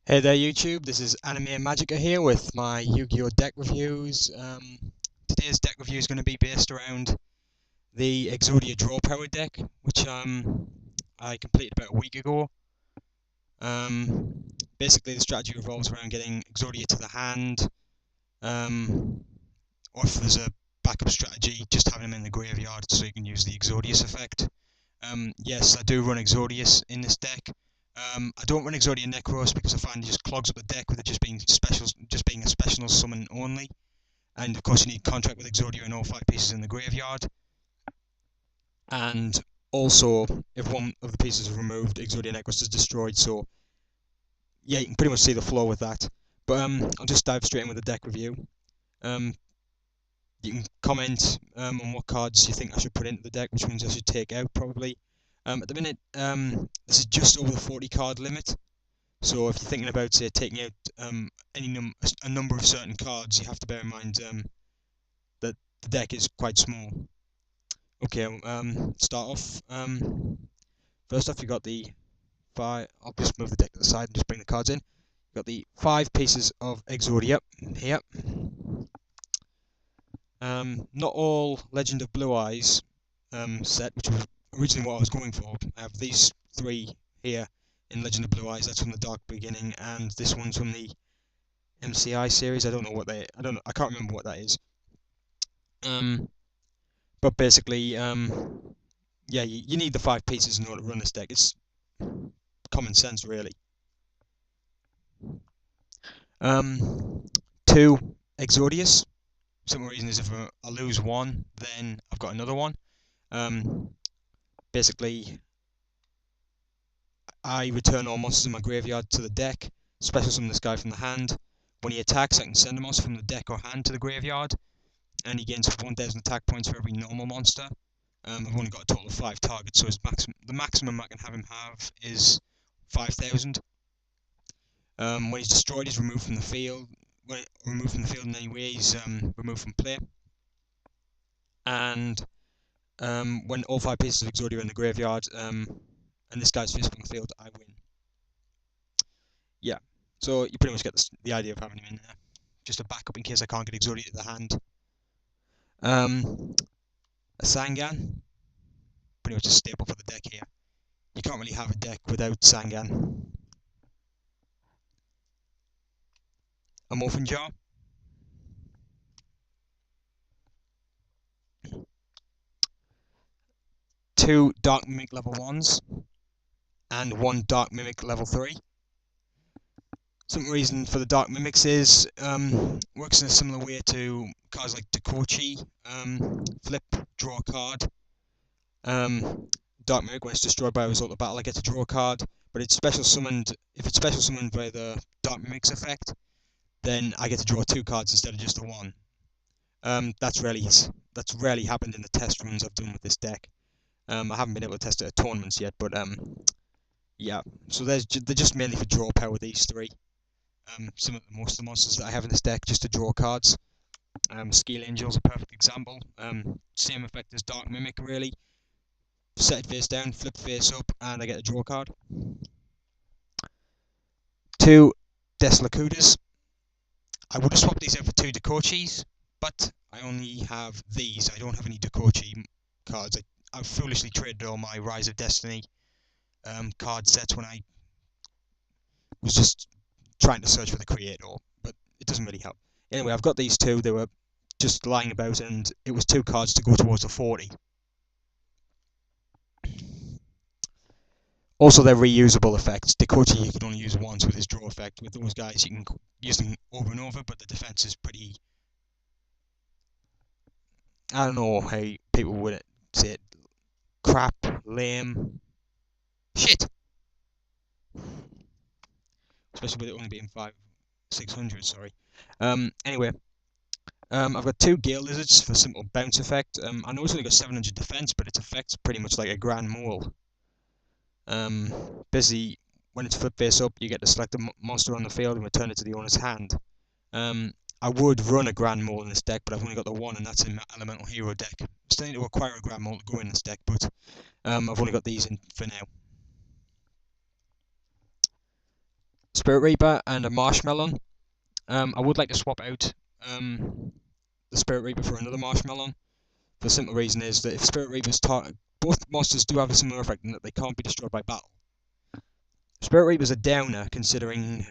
Hey there YouTube, this is Anime Magica here with my Yu-Gi-Oh! Deck reviews. Today's deck review is going to be based around the Exodia Draw Power deck, which I completed about a week ago. Basically the strategy revolves around getting Exodia to the hand, or if there's a backup strategy, just having them in the graveyard so you can use the Exodius effect. Yes, I do run Exodius in this deck. I don't run Exodia Necros because I find it just clogs up the deck with it just being a special summon only. And of course you need contract with Exodia and all 5 pieces in the graveyard. And also, if one of the pieces is removed, Exodia Necros is destroyed. So yeah, you can pretty much see the flaw with that. But I'll just dive straight in with the deck review. You can comment on what cards you think I should put into the deck, which ones I should take out probably. At the minute, this is just over the 40 card limit. So if you're thinking about, say, taking out a number of certain cards, you have to bear in mind that the deck is quite small. Okay, start off. First off, you got the 5. I'll just move the deck to the side and just bring the cards in. You've got the 5 pieces of Exodia here. Not all Legend of Blue Eyes set, which was originally what I was going for. I have these 3 here in Legend of Blue Eyes. That's from the Dark Beginning, and this one's from the MCI series. I can't remember what that is. But basically, yeah, you need the 5 pieces in order to run this deck. It's common sense, really. 2 Exodius. Simple reason is if I lose one, then I've got another one. Basically, I return all monsters in my graveyard to the deck, special summon this guy from the hand. When he attacks, I can send a monster from the deck or hand to the graveyard, and he gains 1,000 attack points for every normal monster. I've only got a total of 5 targets, so the maximum I can have him have is 5,000. When he's destroyed, he's removed from the field. Removed from the field in any way, he's removed from play. And when all 5 pieces of Exodia are in the graveyard, and this guy's face from the field, I win. Yeah, so you pretty much get the idea of having him in there. Just a backup in case I can't get Exodia to the hand. A Sangan, pretty much a staple for the deck here. You can't really have a deck without Sangan. A Morphin Jar. Two Dark Mimic level 1s, and 1 Dark Mimic level 3. Some reason for the Dark Mimics is, works in a similar way to cards like Dekochi, flip, draw a card. Dark Mimic, when it's destroyed by a result of battle, I get to draw a card, but it's special summoned. If it's special summoned by the Dark Mimic's effect, then I get to draw 2 cards instead of just the 1. That's rarely happened in the test runs I've done with this deck. I haven't been able to test it at tournaments yet, but yeah. So they're just mainly for draw power, these 3. Most of the monsters that I have in this deck just to draw cards. Skill Angel's a perfect example. Same effect as Dark Mimic, really. Set it face down, flip face up, and I get a draw card. 2 Deslocudas. I would have swapped these out for 2 Dekochis, but I only have these. I don't have any Dekochi cards. I foolishly traded all my Rise of Destiny card sets when I was just trying to search for the creator, but it doesn't really help. Anyway, I've got these 2. They were just lying about, and it was 2 cards to go towards the 40. Also, they're reusable effects. Dekochi you can only use once with his draw effect. With those guys, you can use them over and over, but the defense is pretty... I don't know how people would say it. Crap, lame, shit. Especially with it only being 600. Sorry. Anyway, I've got 2 Gale Lizards for simple bounce effect. I know it's only got 700 defense, but its effect's pretty much like a Grand Mole. Basically, when it's flip face up, you get to select a monster on the field and return it to the owner's hand. I would run a Grand Mole in this deck, but I've only got the 1, and that's an Elemental Hero deck. I still need to acquire a Grand Mole to go in this deck, but I've only got these in for now. Spirit Reaper and a Marshmallow. I would like to swap out the Spirit Reaper for another Marshmallow. The simple reason is that if Spirit Reapers both monsters do have a similar effect in that they can't be destroyed by battle. Spirit Reaper's a downer, considering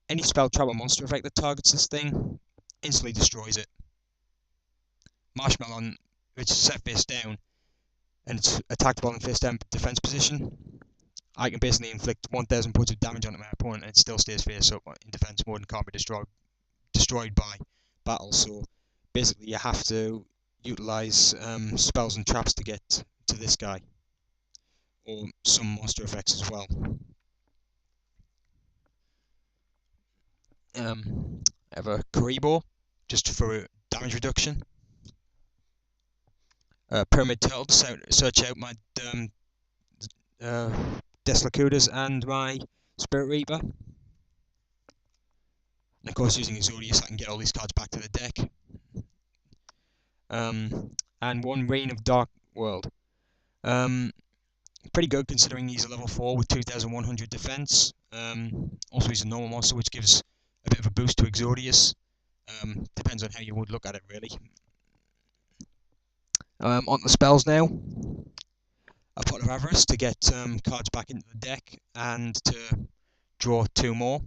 any spell, trap, or monster effect that targets this thing instantly destroys it. Marshmallow, which is set face down, and it's attacked while in face down defense position, I can basically inflict 1,000 points of damage onto my opponent and it still stays face up in defense mode and can't be destroyed by battle. So basically, you have to utilize spells and traps to get to this guy, or some monster effects as well. I have a Karibo, just for damage reduction. Pyramid Turtle to search out my Deslocudas and my Spirit Reaper. And of course, using Exodia so I can get all these cards back to the deck. And one Reign of Dark World. Pretty good considering he's a level 4 with 2,100 defense. Also, he's a normal monster, which gives a bit of a boost to Exodius. Depends on how you would look at it, really. On the spells now. A Pot of Avarice to get cards back into the deck and to draw 2 more.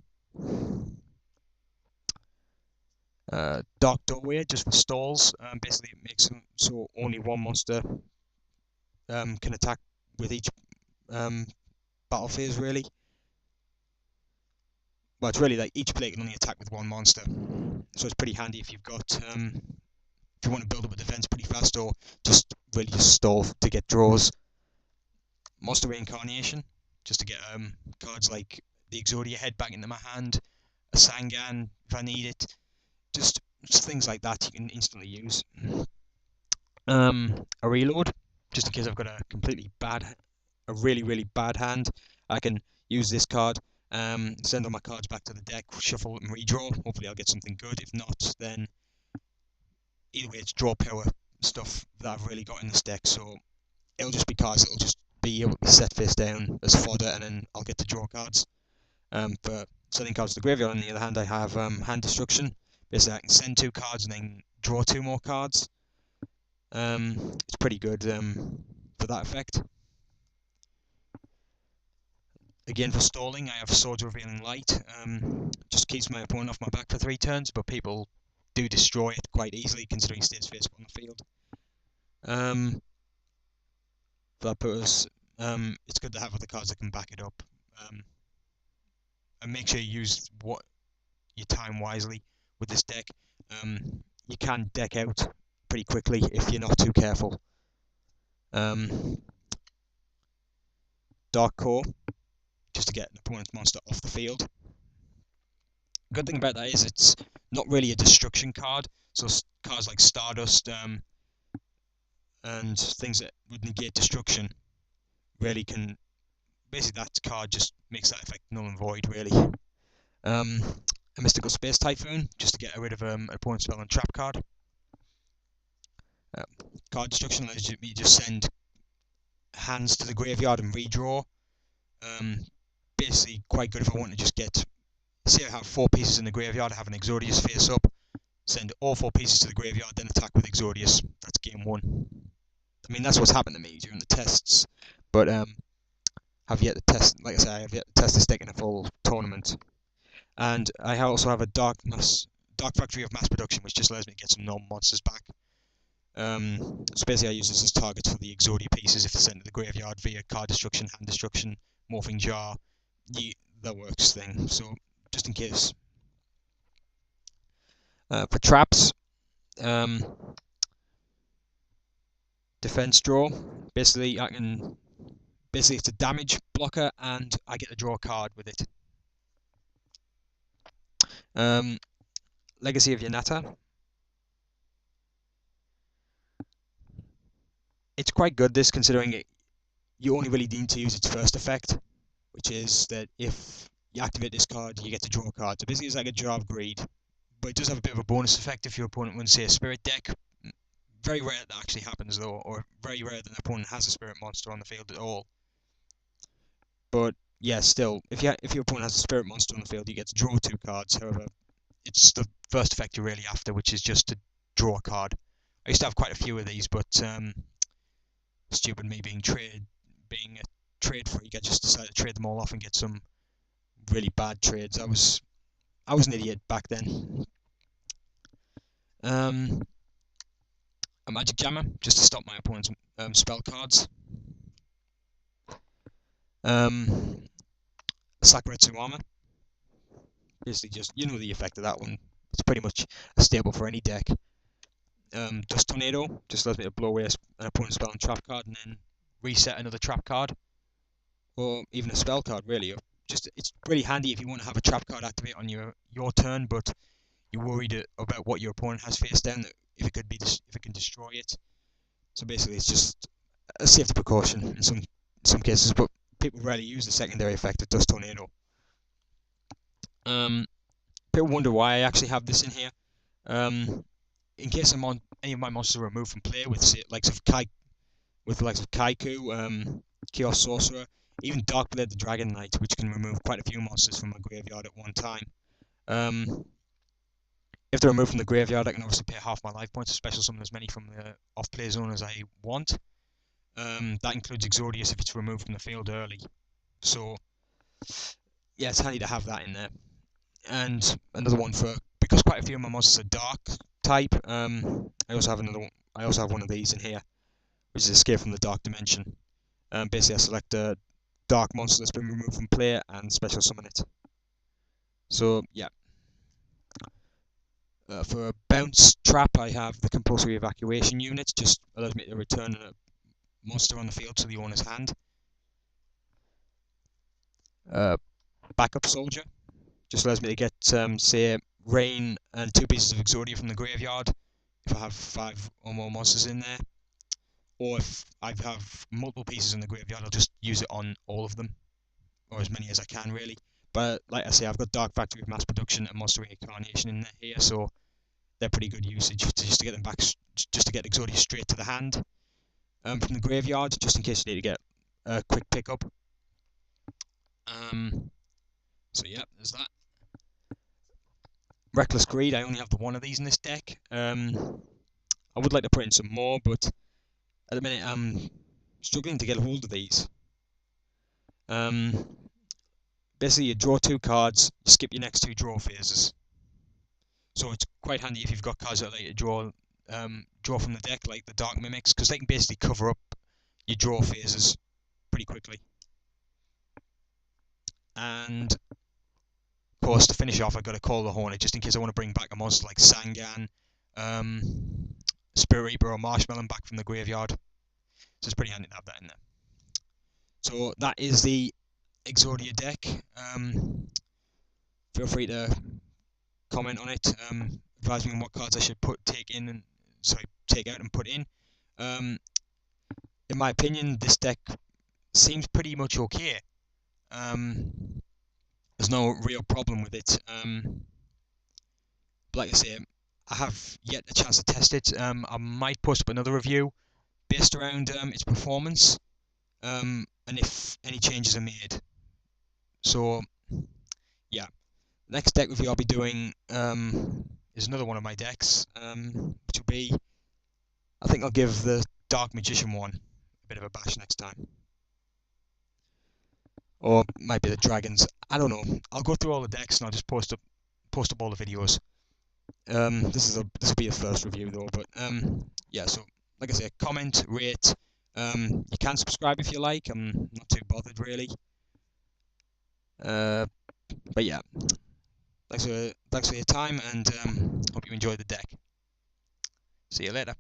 Dark Doorway, just for stalls. Basically, it makes them so only one monster can attack with each battle phase, really. Well, it's really like each player can only attack with one monster, so it's pretty handy if you've got if you want to build up a defense pretty fast, or just really just stall to get draws. Monster Reincarnation, just to get cards like the Exodia Head back into my hand, a Sangan if I need it, just things like that you can instantly use. A Reload, just in case I've got a really bad hand, I can use this card, send all my cards back to the deck, shuffle and redraw. Hopefully I'll get something good. If not, then either way it's draw power stuff that I've really got in this deck, so it'll just be cards that'll just be able to be set face down as fodder, and then I'll get to draw cards. For sending cards to the graveyard, on the other hand, I have hand destruction. Basically, I can send 2 cards and then draw 2 more cards. It's pretty good for that effect. Again, for stalling, I have Swords Revealing Light. Just keeps my opponent off my back for 3 turns, but people do destroy it quite easily, considering it stays face up on the field. For that purpose, it's good to have other cards that can back it up. And make sure you use your time wisely with this deck. You can deck out pretty quickly if you're not too careful. Dark Core, just to get an opponent's monster off the field. Good thing about that is it's not really a destruction card, so cards like Stardust and things that would negate destruction really can. Basically, that card just makes that effect null and void, really. A Mystical Space Typhoon, just to get rid of an opponent's spell and trap card. Card destruction allows me to just send hands to the graveyard and redraw. Basically, quite good if I want to just get. Say I have 4 pieces in the graveyard, I have an Exodius face up, send all 4 pieces to the graveyard, then attack with Exodius. That's game 1. I mean, that's what's happened to me during the tests, but have yet to test. Like I say, I have yet to test this deck in a full tournament. And I also have a Dark Factory of Mass Production, which just allows me to get some normal monsters back. So basically, I use this as targets for the Exodia pieces if they're sent to the graveyard via card destruction, hand destruction, morphing jar, that works thing. So just in case. For traps, defense draw. Basically, it's a damage blocker, and I get to draw a card with it. Legacy of Yanata. It's quite good, this, considering you only really need to use its first effect, which is that if you activate this card, you get to draw a card. So basically, it's like a Jar of Greed, but it does have a bit of a bonus effect if your opponent runs, say, a Spirit deck. Very rare that actually happens, though, or very rare that an opponent has a Spirit monster on the field at all. But yeah, still, if your opponent has a spirit monster on the field, you get to draw 2 cards. However, it's the first effect you're really after, which is just to draw a card. I used to have quite a few of these, but stupid me being a trade freak, I just decided to trade them all off and get some really bad trades. I was an idiot back then. A magic jammer just to stop my opponent's spell cards. Sakuretsu armor. Basically, just you know the effect of that one. It's pretty much a staple for any deck. Dust Tornado just allows me to blow away an opponent's spell and trap card, and then reset another trap card, or even a spell card. Really, just it's really handy if you want to have a trap card activate on your turn, but you're worried about what your opponent has face down, if it can destroy it. So basically, it's just a safety precaution in some cases, but people rarely use the secondary effect of Dust Tornado. People wonder why I actually have this in here. In case any of my monsters are removed from play with the likes of Kaiku, Chaos Sorcerer, even Darkblade the Dragon Knight, which can remove quite a few monsters from my graveyard at one time. If they're removed from the graveyard, I can obviously pay half my life points, special summon as many from the off-play zone as I want. That includes Exodius if it's removed from the field early. So, yeah, it's handy to have that in there. And another one because quite a few of my monsters are dark type. I also have one of these in here, which is Escape from the Dark Dimension. Basically, I select a dark monster that's been removed from play and special summon it. So yeah. For a bounce trap, I have the compulsory evacuation unit. Just allows me to return a monster on the field to the owner's hand. Backup soldier just allows me to get, say, Rain and 2 pieces of Exodia from the graveyard if I have 5 or more monsters in there. Or if I have multiple pieces in the graveyard, I'll just use it on all of them, or as many as I can, really. But like I say, I've got Dark Factory of Mass Production and Monster Reincarnation in here, so they're pretty good usage just to get them back, just to get Exodia straight to the hand from the graveyard, just in case you need to get a quick pickup. So yeah, there's that. Reckless Greed, I only have the one of these in this deck. I would like to put in some more, but at the minute I'm struggling to get a hold of these. Basically, you draw 2 cards, you skip your next 2 draw phases. So it's quite handy if you've got cards that allow you to draw from the deck, like the Dark Mimics, because they can basically cover up your draw phases pretty quickly. And of course, to finish off, I've got to Call the Hornet, just in case I want to bring back a monster like Sangan, Spirit Reaper, or Marshmallow back from the graveyard. So it's pretty handy to have that in there. So that is the Exodia deck. Feel free to comment on it. Advise me on what cards I should take out and put in. In my opinion, this deck seems pretty much okay. There's no real problem with it. But like I say, I have yet a chance to test it. I might post up another review based around its performance, and if any changes are made. So, yeah. Next deck review I'll be doing is another one of my decks, which will be, I think I'll give the Dark Magician one a bit of a bash next time. Or it might be the Dragons. I don't know. I'll go through all the decks and I'll just post up all the videos. This will be the first review though, but yeah. So like I say, comment, rate. You can subscribe if you like. I'm not too bothered really. But yeah, thanks for your time, and hope you enjoyed the deck. See you later.